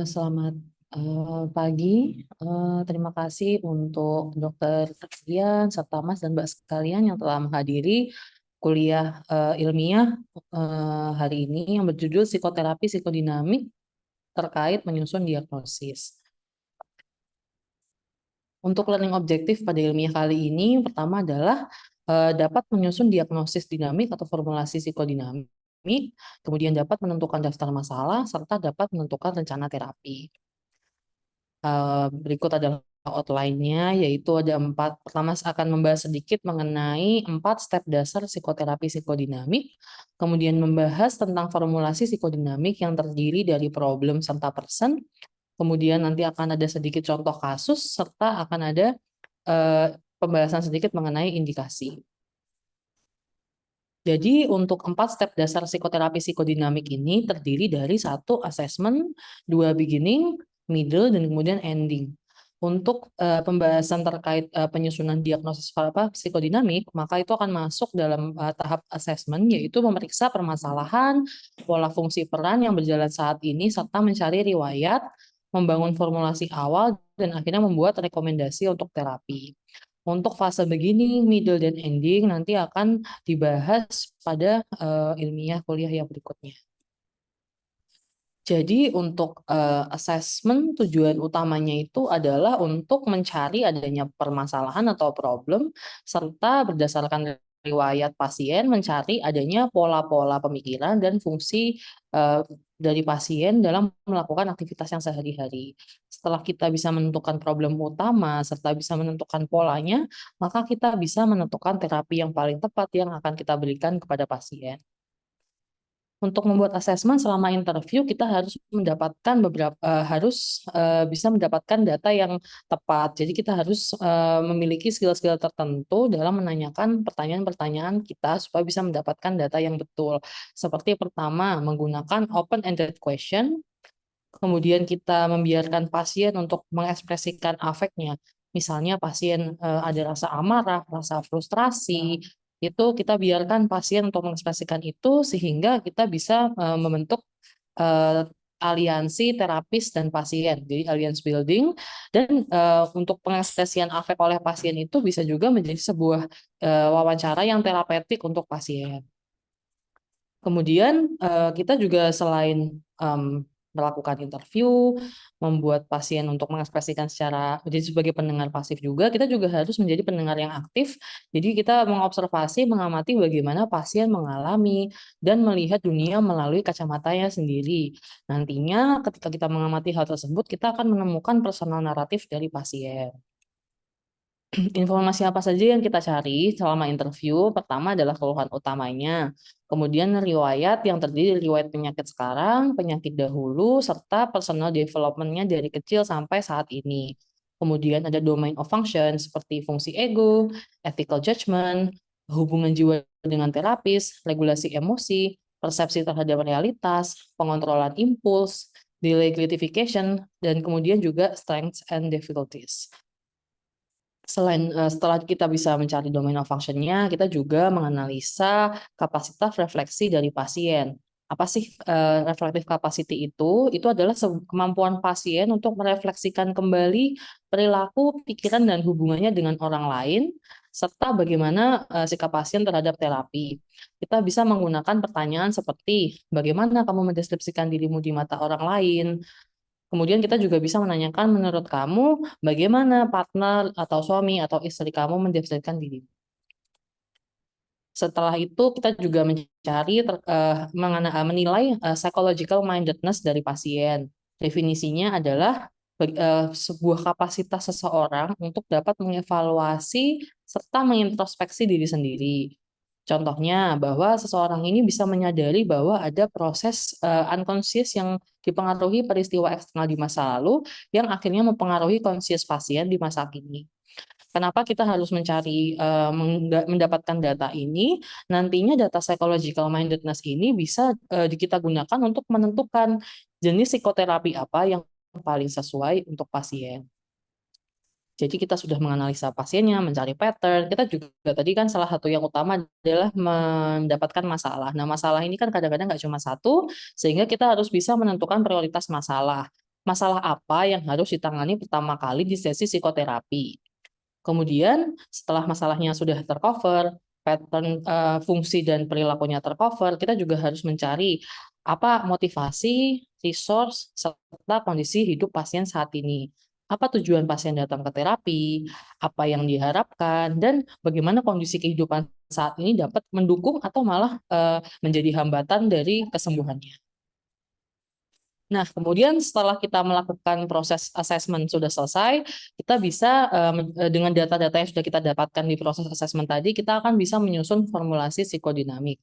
Selamat pagi. Terima kasih untuk Dokter Rian serta Mas dan Mbak sekalian yang telah menghadiri kuliah ilmiah hari ini yang berjudul Psikoterapi Psikodinamik terkait menyusun diagnosis. Untuk learning objektif pada ilmiah kali ini, pertama adalah dapat menyusun diagnosis dinamik atau formulasi psikodinamik, kemudian dapat menentukan daftar masalah, serta dapat menentukan rencana terapi. Berikut adalah outline-nya, yaitu ada 4. Pertama akan membahas sedikit mengenai 4 step dasar psikoterapi psikodinamik, kemudian membahas tentang formulasi psikodinamik yang terdiri dari problem serta person, kemudian nanti akan ada sedikit contoh kasus, serta akan ada pembahasan sedikit mengenai indikasi. Jadi untuk 4 step dasar psikoterapi psikodinamik ini terdiri dari 1 assessment, 2 beginning, middle, dan kemudian ending. Untuk pembahasan terkait penyusunan diagnosis psikodinamik, maka itu akan masuk dalam tahap assessment, yaitu memeriksa permasalahan, pola fungsi peran yang berjalan saat ini, serta mencari riwayat, membangun formulasi awal, dan akhirnya membuat rekomendasi untuk terapi. Untuk fase beginning, middle, dan ending nanti akan dibahas pada ilmiah kuliah yang berikutnya. Jadi untuk assessment tujuan utamanya itu adalah untuk mencari adanya permasalahan atau problem serta berdasarkan riwayat pasien mencari adanya pola-pola pemikiran dan fungsi dari pasien dalam melakukan aktivitas yang sehari-hari. Setelah kita bisa menentukan problem utama serta bisa menentukan polanya, maka kita bisa menentukan terapi yang paling tepat yang akan kita berikan kepada pasien. Untuk membuat asesmen selama interview kita harus mendapatkan bisa mendapatkan data yang tepat. Jadi kita harus memiliki skill-skill tertentu dalam menanyakan pertanyaan-pertanyaan kita supaya bisa mendapatkan data yang betul. Seperti pertama, menggunakan open-ended question, kemudian kita membiarkan pasien untuk mengekspresikan afeknya. Misalnya pasien ada rasa amarah, rasa frustrasi, itu kita biarkan pasien untuk mengekspresikan itu sehingga kita bisa membentuk aliansi terapis dan pasien, jadi alliance building. Dan untuk pengekspresian afek oleh pasien itu bisa juga menjadi sebuah wawancara yang terapeutik untuk pasien. Kemudian kita juga selain melakukan interview, membuat pasien untuk mengekspresikan jadi sebagai pendengar pasif juga, kita juga harus menjadi pendengar yang aktif. Jadi kita mengobservasi, mengamati bagaimana pasien mengalami dan melihat dunia melalui kacamatanya sendiri. Nantinya ketika kita mengamati hal tersebut, kita akan menemukan personal naratif dari pasien. Informasi apa saja yang kita cari selama interview? Pertama adalah keluhan utamanya, kemudian riwayat yang terdiri dari riwayat penyakit sekarang, penyakit dahulu, serta personal development-nya dari kecil sampai saat ini. Kemudian ada domain of function seperti fungsi ego, ethical judgment, hubungan jiwa dengan terapis, regulasi emosi, persepsi terhadap realitas, pengontrolan impuls, delay gratification, dan kemudian juga strengths and difficulties. Setelah kita bisa mencari domain of function-nya, kita juga menganalisa kapasitas refleksi dari pasien. Apa sih reflective capacity itu? Itu adalah kemampuan pasien untuk merefleksikan kembali perilaku, pikiran, dan hubungannya dengan orang lain, serta bagaimana sikap pasien terhadap terapi. Kita bisa menggunakan pertanyaan seperti, bagaimana kamu mendeskripsikan dirimu di mata orang lain? Kemudian kita juga bisa menanyakan, menurut kamu bagaimana partner atau suami atau istri kamu mendeskripsikan diri. Setelah itu kita juga menilai psychological mindedness dari pasien. Definisinya adalah sebuah kapasitas seseorang untuk dapat mengevaluasi serta mengintrospeksi diri sendiri. Contohnya bahwa seseorang ini bisa menyadari bahwa ada proses unconscious yang dipengaruhi peristiwa eksternal di masa lalu yang akhirnya mempengaruhi conscious pasien di masa kini. Kenapa kita harus mendapatkan data ini? Nantinya data psychological mindedness ini bisa kita gunakan untuk menentukan jenis psikoterapi apa yang paling sesuai untuk pasien. Jadi kita sudah menganalisa pasiennya, mencari pattern, kita juga tadi kan salah satu yang utama adalah mendapatkan masalah. Nah, masalah ini kan kadang-kadang nggak cuma satu, sehingga kita harus bisa menentukan prioritas masalah. Masalah apa yang harus ditangani pertama kali di sesi psikoterapi. Kemudian setelah masalahnya sudah tercover, pattern, fungsi dan perilakunya tercover, kita juga harus mencari apa motivasi, resource, serta kondisi hidup pasien saat ini. Apa tujuan pasien datang ke terapi, apa yang diharapkan, dan bagaimana kondisi kehidupan saat ini dapat mendukung atau malah, menjadi hambatan dari kesembuhannya. Nah, kemudian setelah kita melakukan proses asesmen sudah selesai, kita bisa, dengan data-data yang sudah kita dapatkan di proses asesmen tadi, kita akan bisa menyusun formulasi psikodinamik.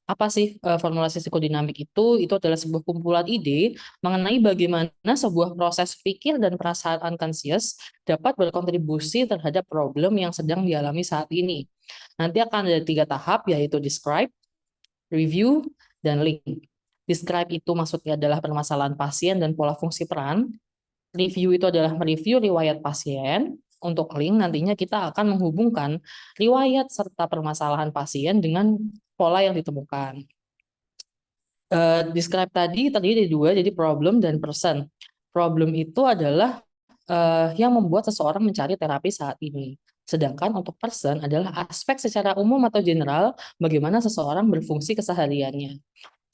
Apa sih, formulasi psikodinamik itu? Itu adalah sebuah kumpulan ide mengenai bagaimana sebuah proses pikir dan perasaan unconscious dapat berkontribusi terhadap problem yang sedang dialami saat ini. Nanti akan ada 3 tahap, yaitu describe, review, dan link. Describe itu maksudnya adalah permasalahan pasien dan pola fungsi peran. Review itu adalah mereview riwayat pasien. Untuk link nantinya kita akan menghubungkan riwayat serta permasalahan pasien dengan pola yang ditemukan. Describe tadi terdiri dari 2, jadi problem dan person. Problem itu adalah yang membuat seseorang mencari terapi saat ini. Sedangkan untuk person adalah aspek secara umum atau general bagaimana seseorang berfungsi kesehariannya.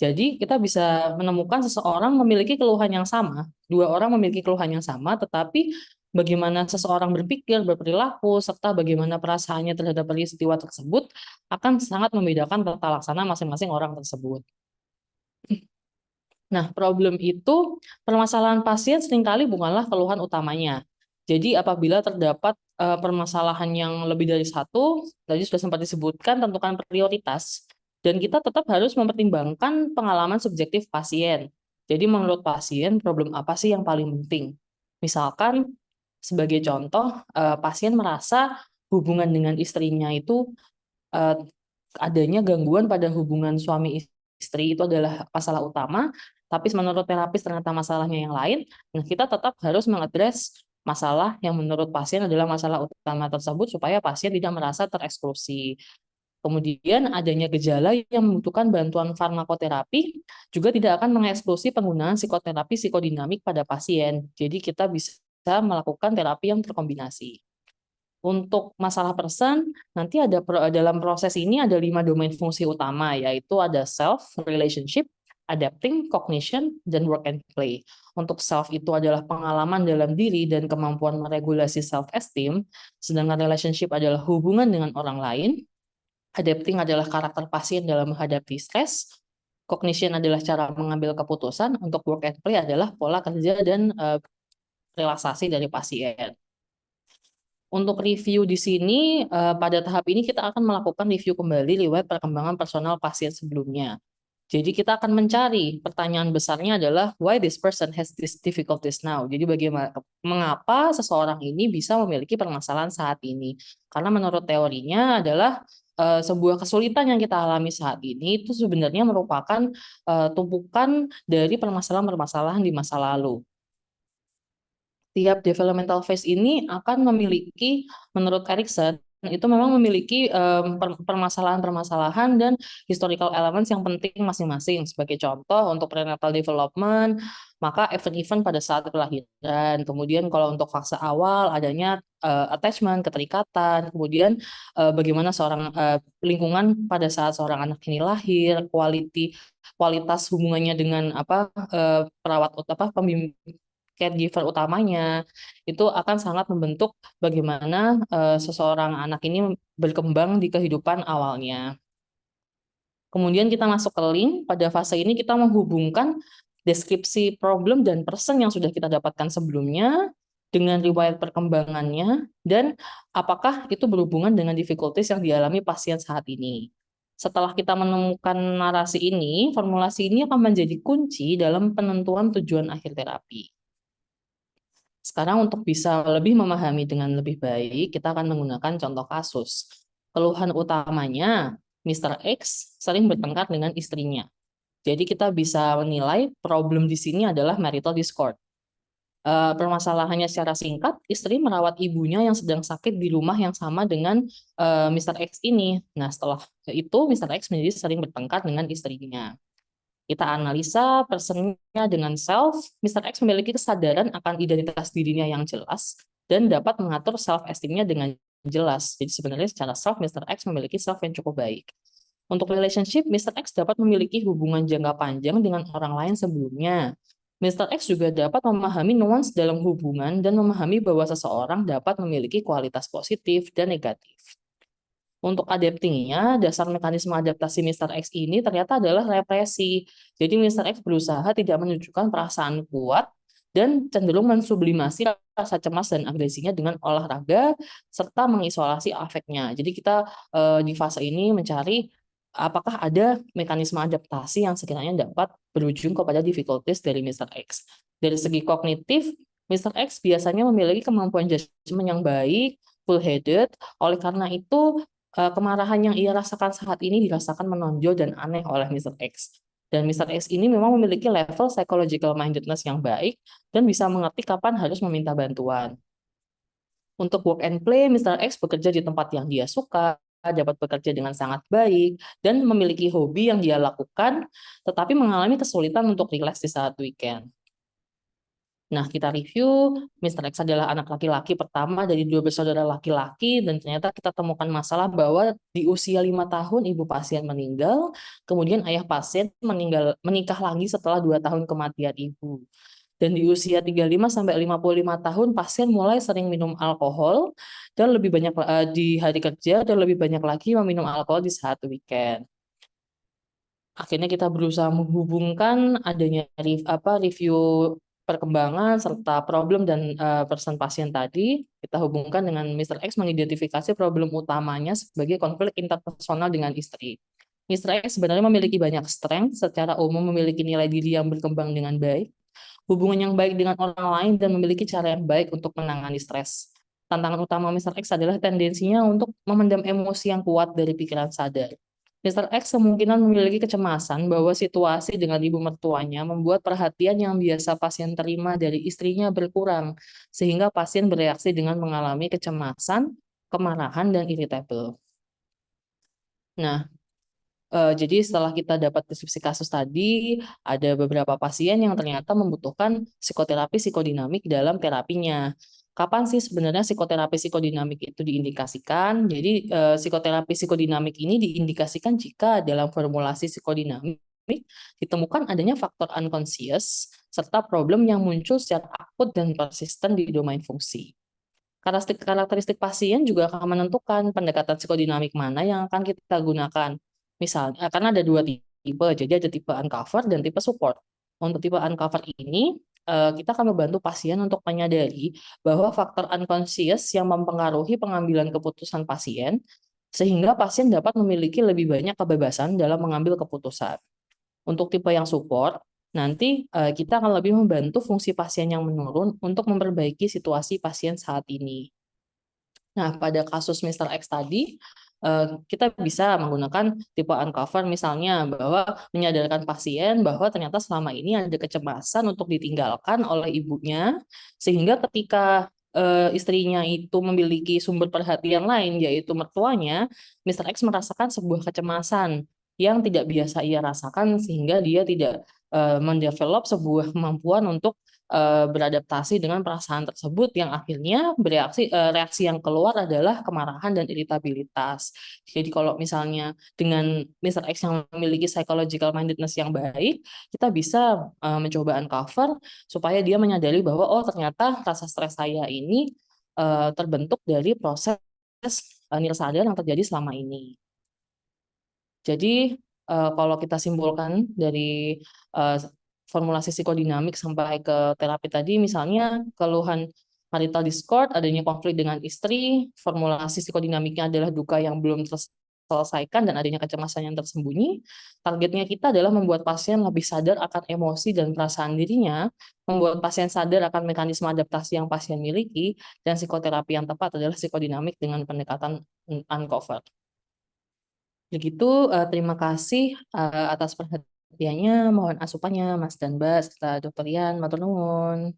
Jadi kita bisa menemukan seseorang memiliki keluhan yang sama, 2 orang memiliki keluhan yang sama, tetapi bagaimana seseorang berpikir, berperilaku, serta bagaimana perasaannya terhadap peristiwa tersebut akan sangat membedakan tata laksana masing-masing orang tersebut. Nah, problem itu, permasalahan pasien seringkali bukanlah keluhan utamanya. Jadi apabila terdapat, permasalahan yang lebih dari satu, tadi sudah sempat disebutkan tentukan prioritas, dan kita tetap harus mempertimbangkan pengalaman subjektif pasien. Jadi menurut pasien, problem apa sih yang paling penting? Misalkan, sebagai contoh, pasien merasa hubungan dengan istrinya itu, eee, adanya gangguan pada hubungan suami istri itu adalah masalah utama, tapi menurut terapis ternyata masalahnya yang lain. Nah, kita tetap harus mengadres masalah yang menurut pasien adalah masalah utama tersebut supaya pasien tidak merasa tereksklusi. Kemudian adanya gejala yang membutuhkan bantuan farmakoterapi juga tidak akan mengeksklusi penggunaan psikoterapi psikodinamik pada pasien. Jadi kita bisa melakukan terapi yang terkombinasi. Untuk masalah person, nanti ada dalam proses ini ada 5 domain fungsi utama, yaitu ada self, relationship, adapting, cognition, dan work and play. Untuk self itu adalah pengalaman dalam diri dan kemampuan meregulasi self-esteem, sedangkan relationship adalah hubungan dengan orang lain, adapting adalah karakter pasien dalam menghadapi stres, cognition adalah cara mengambil keputusan, untuk work and play adalah pola kerja dan relaksasi dari pasien. Untuk review di sini, pada tahap ini kita akan melakukan review kembali riwayat perkembangan personal pasien sebelumnya. Jadi kita akan mencari, pertanyaan besarnya adalah why this person has these difficulties now. Jadi mengapa seseorang ini bisa memiliki permasalahan saat ini? Karena menurut teorinya adalah, sebuah kesulitan yang kita alami saat ini itu sebenarnya merupakan, tumpukan dari permasalahan-permasalahan di masa lalu. Tiap developmental phase ini akan memiliki, menurut Erikson, itu memang memiliki, permasalahan-permasalahan dan historical elements yang penting masing-masing. Sebagai contoh untuk prenatal development, maka event-event pada saat kelahiran. Kemudian kalau untuk fase awal adanya, attachment, keterikatan, kemudian, bagaimana seorang, lingkungan pada saat seorang anak ini lahir, kualitas hubungannya dengan apa, perawat caregiver utamanya, itu akan sangat membentuk bagaimana, seseorang anak ini berkembang di kehidupan awalnya. Kemudian kita masuk ke link, pada fase ini kita menghubungkan deskripsi problem dan person yang sudah kita dapatkan sebelumnya, dengan riwayat perkembangannya, dan apakah itu berhubungan dengan difficulties yang dialami pasien saat ini. Setelah kita menemukan narasi ini, formulasi ini akan menjadi kunci dalam penentuan tujuan akhir terapi. Sekarang untuk bisa lebih memahami dengan lebih baik, kita akan menggunakan contoh kasus. Keluhan utamanya, Mr. X sering bertengkar dengan istrinya. Jadi kita bisa menilai problem di sini adalah marital discord. Permasalahannya secara singkat, istri merawat ibunya yang sedang sakit di rumah yang sama dengan Mr. X ini. Nah, setelah itu Mr. X menjadi sering bertengkar dengan istrinya. Kita analisa personnya dengan self, Mr. X memiliki kesadaran akan identitas dirinya yang jelas dan dapat mengatur self-esteemnya dengan jelas. Jadi sebenarnya secara self, Mr. X memiliki self yang cukup baik. Untuk relationship, Mr. X dapat memiliki hubungan jangka panjang dengan orang lain sebelumnya. Mr. X juga dapat memahami nuans dalam hubungan dan memahami bahwa seseorang dapat memiliki kualitas positif dan negatif. Untuk adaptingnya, dasar mekanisme adaptasi Mr. X ini ternyata adalah represi. Jadi Mr. X berusaha tidak menunjukkan perasaan kuat dan cenderung mensublimasi rasa cemas dan agresinya dengan olahraga serta mengisolasi afeknya. Jadi kita di fase ini mencari apakah ada mekanisme adaptasi yang sekiranya dapat berujung kepada difficulties dari Mr. X. Dari segi kognitif, Mr. X biasanya memiliki kemampuan judgement yang baik, full-headed. Oleh karena itu, kemarahan yang ia rasakan saat ini dirasakan menonjol dan aneh oleh Mr. X. Dan Mr. X ini memang memiliki level psychological mindedness yang baik dan bisa mengerti kapan harus meminta bantuan. Untuk work and play, Mr. X bekerja di tempat yang dia suka, dapat bekerja dengan sangat baik, dan memiliki hobi yang dia lakukan, tetapi mengalami kesulitan untuk rileks di saat weekend. Nah, kita review, Mr. X adalah anak laki-laki pertama dari 2 bersaudara laki-laki, dan ternyata kita temukan masalah bahwa di usia 5 tahun ibu pasien meninggal, kemudian ayah pasien menikah lagi setelah 2 tahun kematian ibu. Dan di usia 35 sampai 55 tahun pasien mulai sering minum alkohol dan lebih banyak di hari kerja dan lebih banyak lagi meminum alkohol di saat weekend. Akhirnya kita berusaha menghubungkan adanya review perkembangan serta problem dan person pasien tadi. Kita hubungkan dengan Mr. X mengidentifikasi problem utamanya sebagai konflik interpersonal dengan istri. Mr. X sebenarnya memiliki banyak strength, secara umum memiliki nilai diri yang berkembang dengan baik, hubungan yang baik dengan orang lain, dan memiliki cara yang baik untuk menangani stres. Tantangan utama Mr. X adalah tendensinya untuk memendam emosi yang kuat dari pikiran sadar. Mr. X kemungkinan memiliki kecemasan bahwa situasi dengan ibu mertuanya membuat perhatian yang biasa pasien terima dari istrinya berkurang, sehingga pasien bereaksi dengan mengalami kecemasan, kemarahan, dan irritable. Nah, jadi setelah kita dapat deskripsi kasus tadi, ada beberapa pasien yang ternyata membutuhkan psikoterapi psikodinamik dalam terapinya. Kapan sih sebenarnya psikoterapi psikodinamik itu diindikasikan? Jadi psikoterapi psikodinamik ini diindikasikan jika dalam formulasi psikodinamik ditemukan adanya faktor unconscious serta problem yang muncul secara akut dan persisten di domain fungsi. Karakteristik pasien juga akan menentukan pendekatan psikodinamik mana yang akan kita gunakan. Misalnya, karena ada 2 tipe, jadi ada tipe uncover dan tipe support. Untuk tipe uncover ini, kita akan membantu pasien untuk menyadari bahwa faktor unconscious yang mempengaruhi pengambilan keputusan pasien, sehingga pasien dapat memiliki lebih banyak kebebasan dalam mengambil keputusan. Untuk tipe yang support, nanti kita akan lebih membantu fungsi pasien yang menurun untuk memperbaiki situasi pasien saat ini. Nah, pada kasus Mr. X tadi, kita bisa menggunakan tipe uncover misalnya bahwa menyadarkan pasien bahwa ternyata selama ini ada kecemasan untuk ditinggalkan oleh ibunya, sehingga ketika istrinya itu memiliki sumber perhatian lain yaitu mertuanya, Mr. X merasakan sebuah kecemasan yang tidak biasa ia rasakan sehingga dia tidak mendevelop sebuah kemampuan untuk beradaptasi dengan perasaan tersebut yang akhirnya reaksi yang keluar adalah kemarahan dan iritabilitas. Jadi kalau misalnya dengan Mr. X yang memiliki psychological mindedness yang baik, kita bisa mencoba uncover supaya dia menyadari bahwa oh ternyata rasa stres saya ini terbentuk dari proses nirsadar yang terjadi selama ini. Jadi kalau kita simpulkan dari formulasi psikodinamik sampai ke terapi tadi, misalnya keluhan marital discord, adanya konflik dengan istri, formulasi psikodinamiknya adalah duka yang belum terselesaikan dan adanya kecemasan yang tersembunyi. Targetnya kita adalah membuat pasien lebih sadar akan emosi dan perasaan dirinya, membuat pasien sadar akan mekanisme adaptasi yang pasien miliki, dan psikoterapi yang tepat adalah psikodinamik dengan pendekatan uncover. Begitu, terima kasih atas perhatiannya, mohon asupannya Mas dan Mbak serta Dr. Yan, matur nuwun.